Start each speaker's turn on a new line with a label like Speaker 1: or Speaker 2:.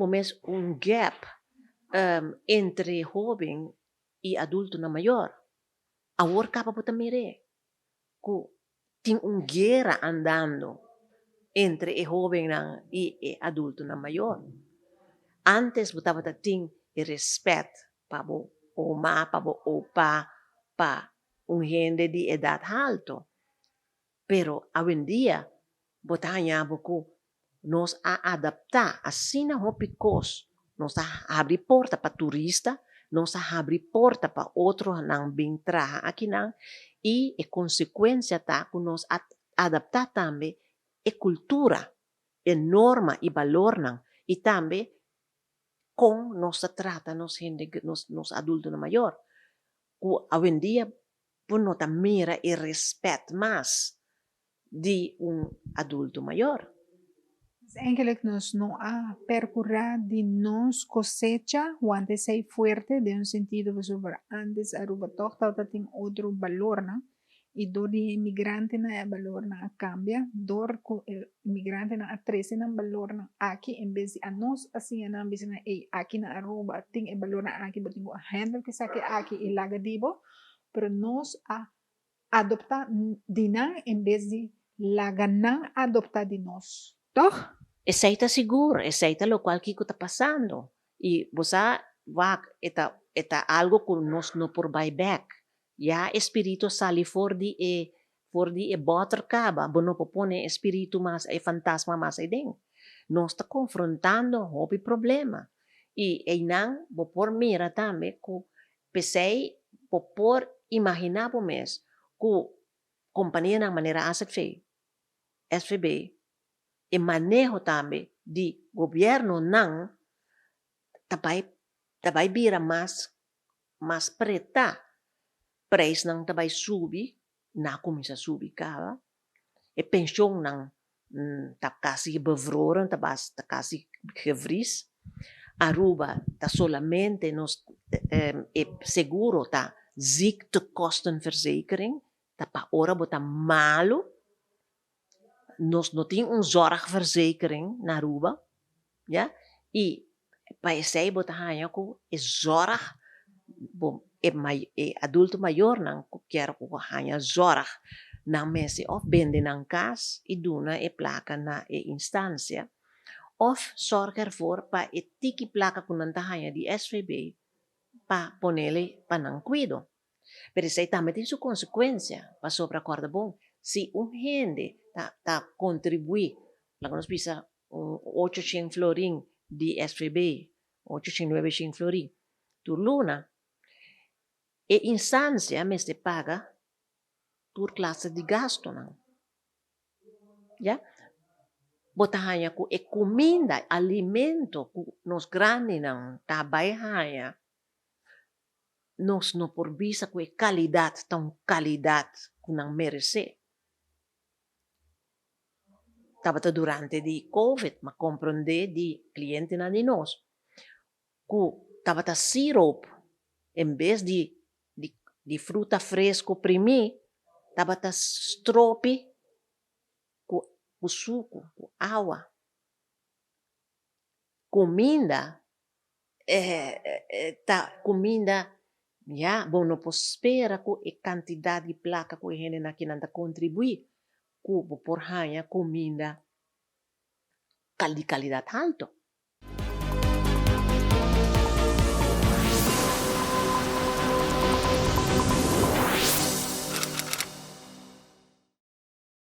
Speaker 1: mes gap entre joven e adulto na maior. Agora capa puta mire, ku tem guerra andando entre o jovem e o adulto na maior. Antes botava ting e respeito para o ma, para o opa, para gente de idade alta. Pero hoje em dia, botanya buku nos a adaptar assim na hopicos, nos a abrir porta para turista, nos a abrir porta para outro nang bintraha aqui nang e consequência tá que nos adaptar também a cultura, a norma e valor nang e também com nossa trata nos adultos maior. Hoje em dia, por nota mira e respeito mais de adulto maior.
Speaker 2: Eigenlijk nos no a percurar de nos cosecha, o antes sei fuerte, de un sentido sobre antes aruba toch tauta tem outro valor, na? E do de imigrante na valor na cambia, dor imigrante na atrese na valor na aqui, em vez de a nos assim na vez na aqui na aruba tem e valor na aqui, botingo a handle que saque aqui e laga dibo, pero nos a adoptar dinang em vez de laganang adoptar de nós. Toch?
Speaker 1: Aceita seguro, aceita lo cual que está pasando. Y vos va eta algo que nos no por buyback. Ya espíritu sali for di e boter caba, bono popone espíritu mas e fantasma mas e ding. Nos está confrontando hopi problema. Y nang bo por mira tambe ku pesei bo por imaginar mes ku companhia na maneira ASFB, SFB, e manejo também de governo não tabai bira mas preta preço não tabai subi na começa subir cara e pensão não tá quase bevroren tá quase gevries Aruba tá solamente nos e seguro tá ziektekostenverzekering tá pa ora bota malo nos não tem zorgverzekering na Aruba, ja? E para sei botar hanya ko é zorg bom é adulto maior não quer ko hanya zorg na mesi of bende na kas e duna e placa na e instância of zorg ervoor pa e tiki placa com nanta hanya di SVB pa ponele pa nang cuido. Pero sei também tem sua consequência para sobre a corda bom. Se gente tá contribui, lá que nós pisa 800 florin de SVB, 800, 900 florin, por luna, e instância mes te paga por classe de gasto, não? Já? Botahanya ko e comida, alimento, nos grande não, tá baihaya, nos no por visa ko e qualidade, tão qualidade que não merece. Estava durante di Covid, ma comprende di clienti na di nos. Ku estava syrup, em vez de fruta fresco primi, estava stropi com suco, com água. Comida, comida, ja, bom, não pode esperar com a quantidade de placa que a gente aqui não contribui, com por hanya comida de qualidade alta.